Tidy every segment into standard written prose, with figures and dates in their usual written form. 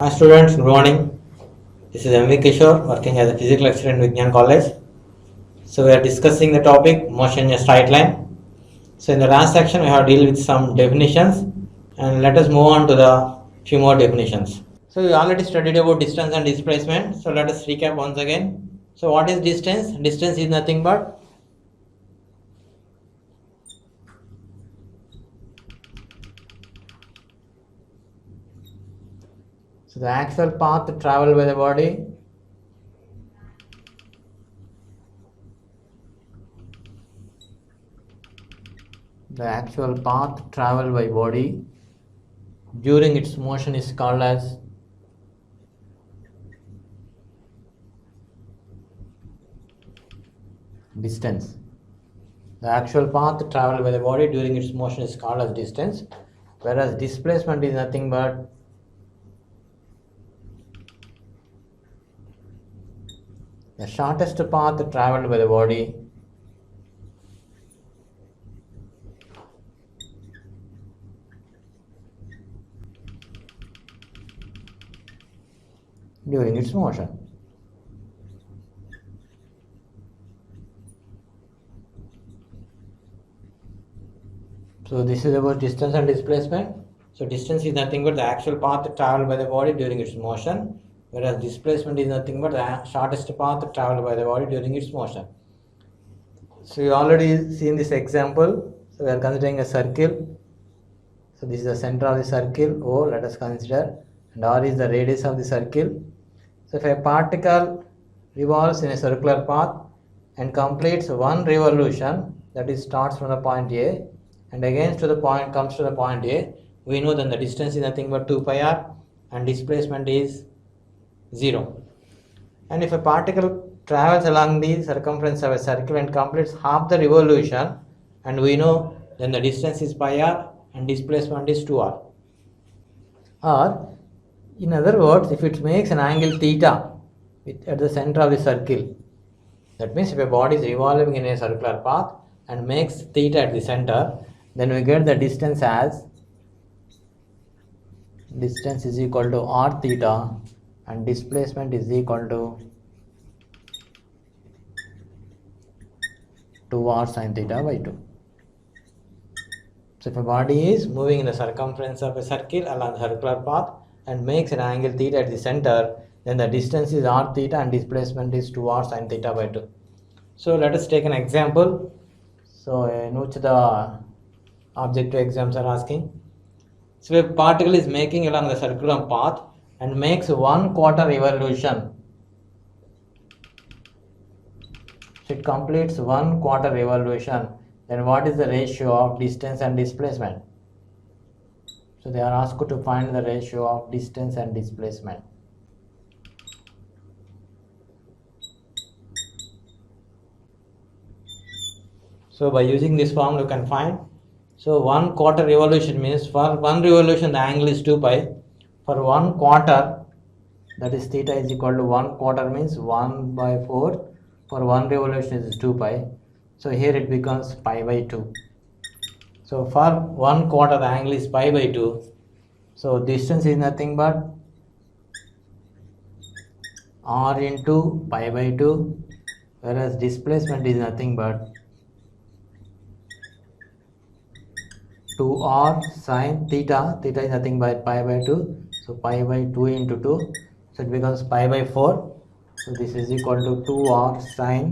Hi students, good morning. This is M.V. Kishore working as a physical lecturer in Vignan College. So we are discussing the topic motion in a straight line. So in the last section we have deal with some definitions and let us move on to the few more definitions. So we already studied about distance and displacement. So let us recap once again. So what is distance? Distance is nothing but the actual path traveled by the body during its motion is called as distance. The actual path traveled by the body during its motion is called as distance, whereas displacement is nothing but the shortest path traveled by the body during its motion. So this is about distance and displacement. So distance is nothing but the actual path traveled by the body during its motion, whereas displacement is nothing but the shortest path traveled by the body during its motion. So you already seen this example. So we are considering a circle. So this is the center of the circle, O, let us consider, and R is the radius of the circle. So if a particle revolves in a circular path and completes one revolution, that is starts from the point A and again comes to the point A, we know then the distance is nothing but 2 pi r and displacement is 0. And if a particle travels along the circumference of a circle and completes half the revolution, and we know then the distance is pi r and displacement is 2r. Or in other words, if it makes an angle theta at the center of the circle, that means if a body is revolving in a circular path and makes theta at the center, then we get the distance as distance is equal to r theta and displacement is equal to 2r sin theta by 2. So if a body is moving in the circumference of a circle along the circular path and makes an angle theta at the center, then the distance is r theta and displacement is 2r sin theta by 2. So let us take an example. So in which the objective exams are asking. So a particle is making along the circular path and makes 1/4 revolution. So it completes 1/4 revolution. Then what is the ratio of distance and displacement? So they are asked to find the ratio of distance and displacement. So by using this formula you can find. So 1/4 revolution means for one revolution the angle is 2 pi. For 1/4, that is theta is equal to 1/4 means 1 by 4. For one revolution is 2 pi. So here it becomes pi by 2. So for 1/4 the angle is pi by 2. So distance is nothing but r into pi by 2, whereas displacement is nothing but 2r sin theta. Theta is nothing but pi by 2. So pi by 2 into 2. So it becomes pi by 4. So this is equal to 2r sin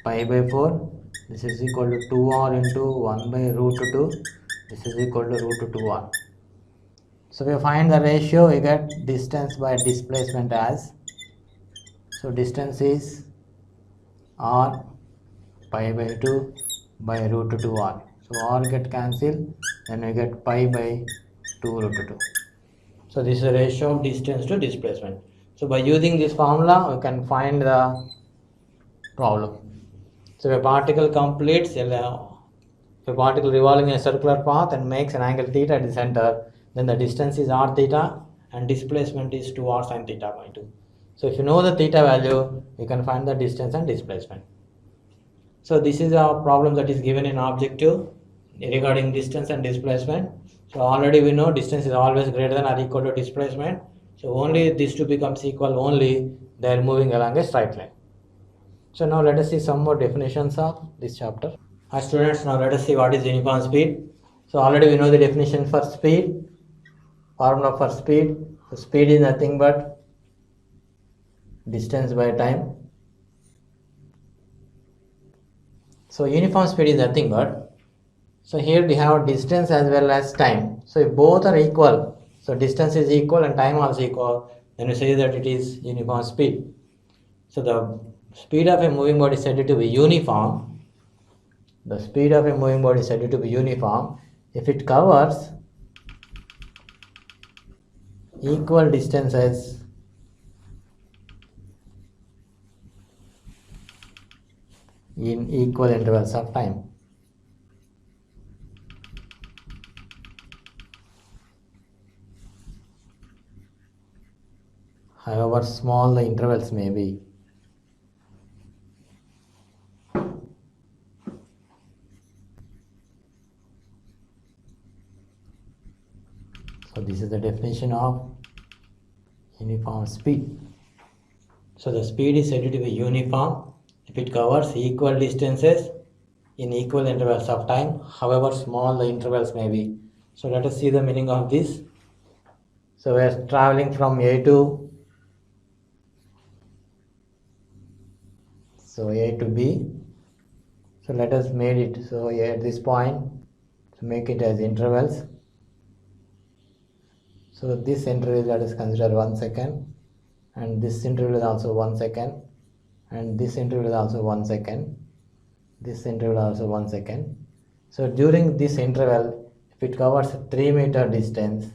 pi by 4. This is equal to 2r into 1 by root 2. This is equal to root 2r. So we find the ratio, we get distance by displacement as, so distance is r pi by 2 by root 2r. So r get cancelled, then we get pi by 2 root 2. So this is the ratio of distance to displacement. So by using this formula, we can find the problem. So if a particle revolving in a circular path and makes an angle theta at the center, then the distance is r theta and displacement is 2r sin theta by 2. So if you know the theta value, you can find the distance and displacement. So this is a problem that is given in objective regarding distance and displacement. So already we know distance is always greater than or equal to displacement. So only these two becomes equal only they are moving along a straight line. So now let us see some more definitions of this chapter. Hi students, now let us see what is uniform speed. So already we know the definition for speed, formula for speed. So speed is nothing but distance by time. So uniform speed is nothing but, so here we have distance as well as time. So if both are equal, so distance is equal and time also equal, then we say that it is uniform speed. So the speed of a moving body is said to be uniform. The speed of a moving body is said to be uniform if it covers equal distances in equal intervals of time. However small the intervals may be. So this is the definition of uniform speed. So the speed is said to be uniform if it covers equal distances in equal intervals of time, however small the intervals may be. So let us see the meaning of this. So we are traveling from A to B. So let us make it, so at this point, to make it as intervals. So this interval, let us consider 1 second, and this interval is also 1 second, and this interval is also 1 second, this interval also 1 second. So during this interval, if it covers 3 meter distance,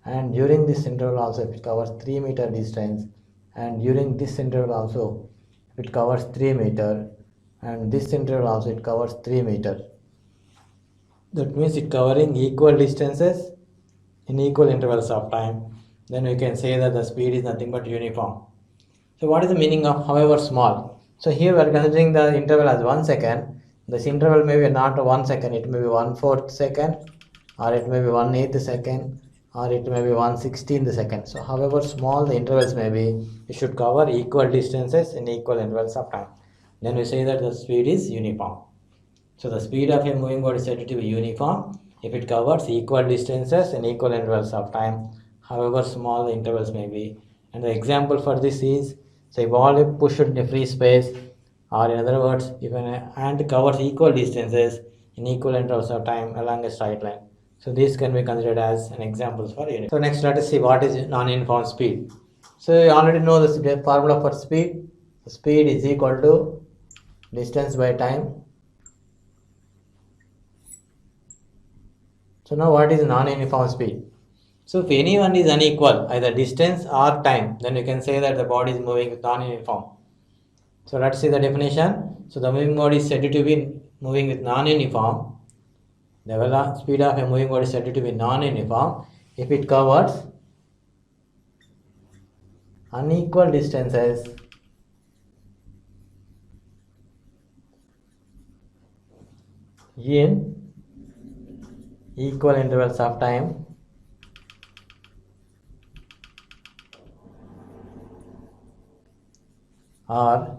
and during this interval also if it covers 3 meter distance, and during this interval also if it covers 3 meter, and this interval also it covers 3 meter. That means it covering equal distances in equal intervals of time. Then we can say that the speed is nothing but uniform. So what is the meaning of however small? So here we are considering the interval as 1 second. This interval may be not 1 second, it may be 1/4 second, or it may be 1/8 second, or it may be 1/16 second. So however small the intervals may be, it should cover equal distances in equal intervals of time. Then we say that the speed is uniform. So the speed of a moving body is said to be uniform if it covers equal distances in equal intervals of time, however small the intervals may be. And the example for this is, say, ball is pushed in a free space, or in other words, if an ant covers equal distances in equal intervals of time along a straight line. So this can be considered as an example for uniform. So next let us see what is non-uniform speed. So you already know the formula for speed. Speed is equal to distance by time. So now what is non-uniform speed? So if any one is unequal, either distance or time, then we can say that the body is moving with non-uniform. So let's see the definition. So the moving body is said to be moving with non-uniform. The speed of a moving body is said to be non-uniform if it covers unequal distances in equal intervals of time or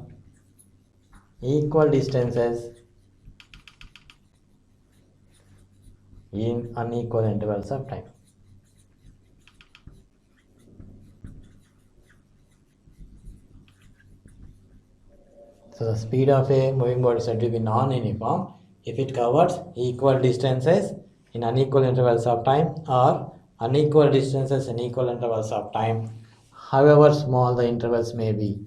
equal distances in unequal intervals of time. So the speed of a moving body is said to be non-uniform if it covers equal distances in unequal intervals of time or unequal distances in equal intervals of time, however small the intervals may be.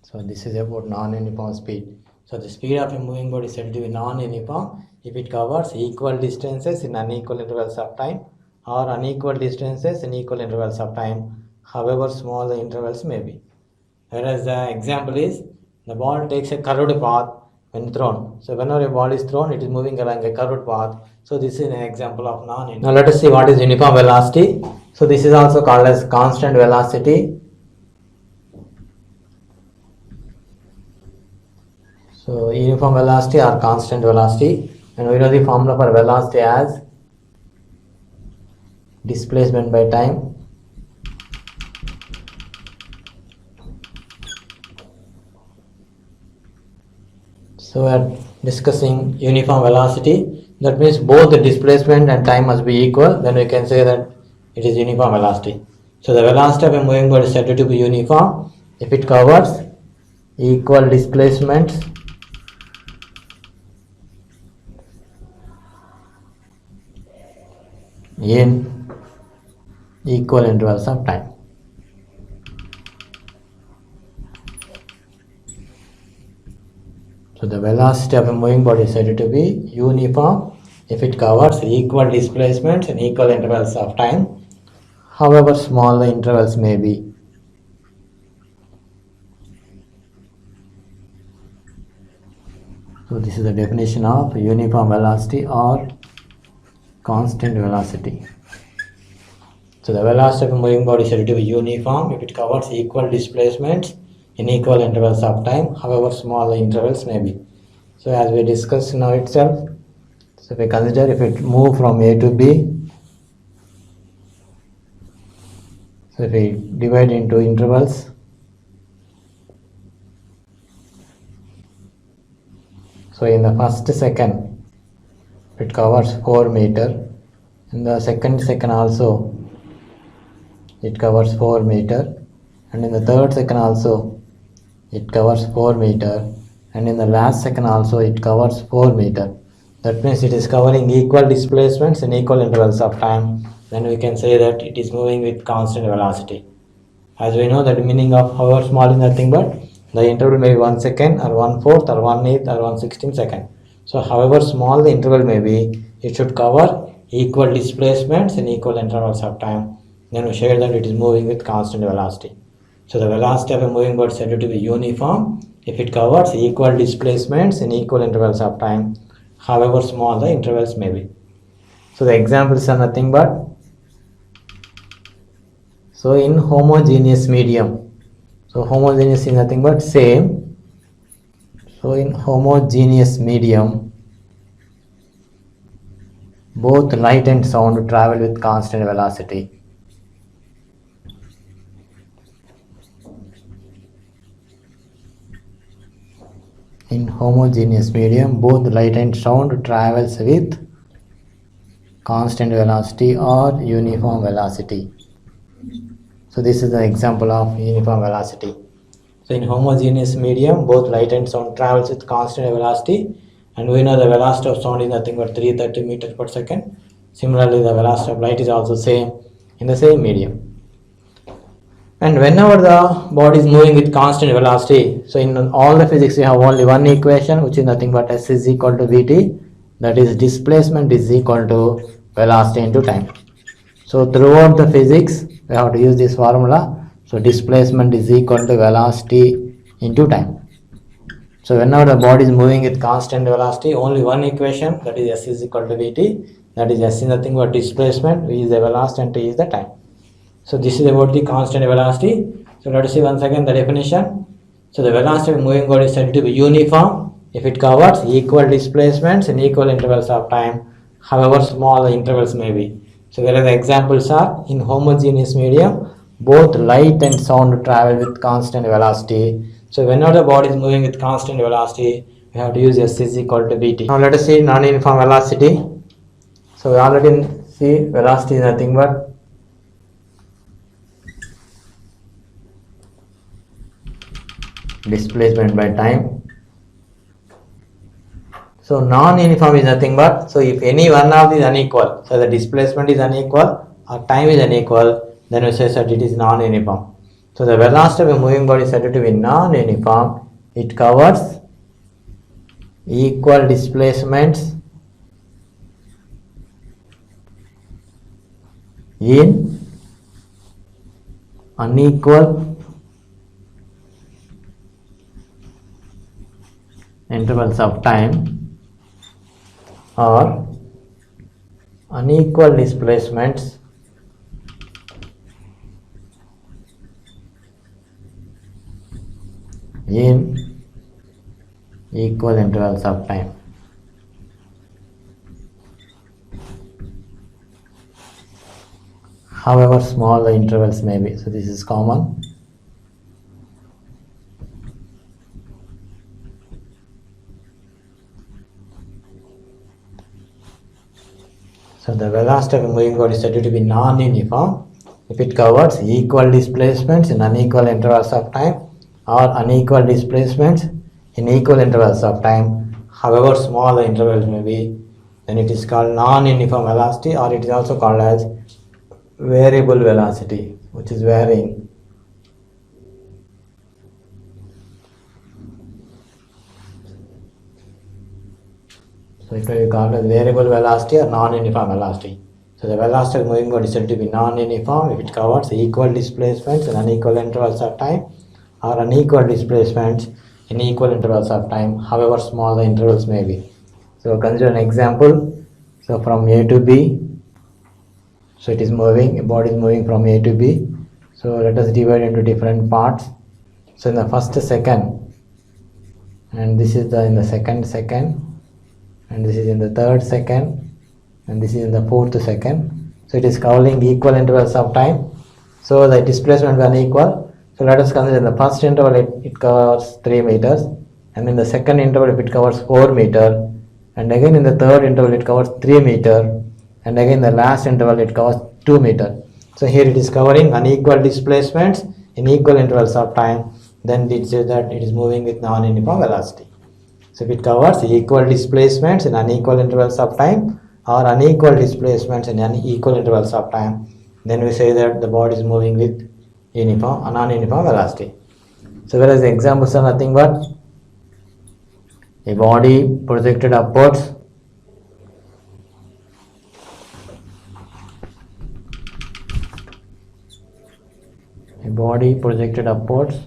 So this is about non-uniform speed. So the speed of a moving body is said to be non-uniform if it covers equal distances in unequal intervals of time or unequal distances in equal intervals of time, however small the intervals may be. Whereas the example is, the ball takes a curved path when thrown. So whenever a ball is thrown, it is moving along a curved path. So this is an example of non-uniform. Now let us see what is uniform velocity. So this is also called as constant velocity. So uniform velocity or constant velocity, and we know the formula for velocity as displacement by time So we are discussing uniform velocity. That means both the displacement and time must be equal. Then we can say that it is uniform velocity. So the velocity of a moving body is said to be uniform if it covers equal displacements in equal intervals of time. So the velocity of a moving body is said to be uniform if it covers equal displacements in equal intervals of time, however small the intervals may be. So this is the definition of uniform velocity or constant velocity. So the velocity of a moving body is said to be uniform if it covers equal displacements in equal intervals of time, however small the intervals may be. So as we discussed now itself, so if we consider if it move from A to B, so if we divide into intervals, so in the first second it covers 4 meter, in the second also it covers 4 meter, and in the third second also it covers 4 meter, and in the last second also it covers 4 meter. That means it is covering equal displacements in equal intervals of time. Then we can say that it is moving with constant velocity. As we know that the meaning of however small is nothing but the interval may be 1 second or 1/4 or 1/8 or 1/16 second. So however small the interval may be, it should cover equal displacements in equal intervals of time. Then we share that it is moving with constant velocity. So the velocity of a moving body is said to be uniform if it covers equal displacements in equal intervals of time, however small the intervals may be. So the examples are nothing but, so in homogeneous medium, so homogeneous is nothing but same. So in homogeneous medium, both light and sound travel with constant velocity. In homogeneous medium, both light and sound travels with constant velocity or uniform velocity. So this is the example of uniform velocity. So in homogeneous medium, both light and sound travels with constant velocity, and we know the velocity of sound is nothing but 330 meters per second. Similarly, the velocity of light is also same in the same medium. And whenever the body is moving with constant velocity, so in all the physics we have only one equation, which is nothing but S is equal to Vt, that is displacement is equal to velocity into time. So throughout the physics we have to use this formula. So displacement is equal to velocity into time. So whenever the body is moving with constant velocity, only one equation, that is S is equal to Vt, that is S is nothing but displacement, V is the velocity and T is the time. So this is about the constant velocity. So let us see once again the definition. So the velocity of a moving body is said to be uniform if it covers equal displacements in equal intervals of time, however small the intervals may be. So where the examples are, in homogeneous medium, both light and sound travel with constant velocity. So whenever the body is moving with constant velocity, we have to use S is equal to Vt. Now let us see non-uniform velocity. So we already see velocity is nothing but displacement by time. So non-uniform is nothing but, so if any one of these is unequal, so the displacement is unequal or time is unequal, then we say that it is non-uniform. So the velocity of a moving body is said to be non-uniform. It covers equal displacements in unequal intervals of time or unequal displacements in equal intervals of time. However small the intervals may be. So this is common. So the velocity of a moving body is said to be non-uniform if it covers equal displacements in unequal intervals of time or unequal displacements in equal intervals of time, however small the intervals may be, then it is called non-uniform velocity, or it is also called as variable velocity, which is varying. So it may be called as variable velocity or non-uniform velocity. So the velocity of moving body is said to be non-uniform if it covers equal displacements in unequal intervals of time or unequal displacements in equal intervals of time, however small the intervals may be. So consider an example. So from A to B, so it is moving, a body is moving from A to B. So let us divide into different parts. So in the first second, and this is in the second, and this is in the third second, and this is in the fourth second. So it is covering equal intervals of time. So the displacement will be unequal. So let us consider in the first interval it covers 3 meters, and in the second interval if it covers 4 meter, and again in the third interval it covers 3 meter, and again the last interval it covers 2 meter. So here it is covering unequal displacements in equal intervals of time. Then it says that it is moving with non-uniform velocity. So if it covers equal displacements in unequal intervals of time or unequal displacements in unequal intervals of time, then we say that the body is moving with uniform or non-uniform velocity. So whereas the examples are nothing but a body projected upwards, a body projected upwards,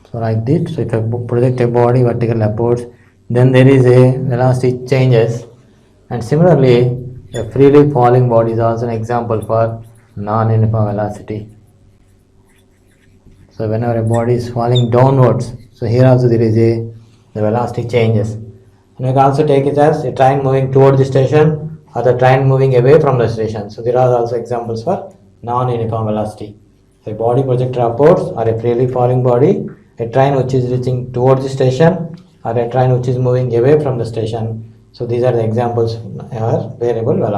so like this. So if I project a body vertical upwards, then there is a velocity changes, and similarly a freely falling body is also an example for non-uniform velocity. So whenever a body is falling downwards, so here also there is the velocity changes. And you can also take it as a train moving toward the station or the train moving away from the station. So there are also examples for non-uniform velocity. So a body projected upwards or a freely falling body, a train which is reaching towards the station or a train which is moving away from the station. So these are the examples of variable velocity.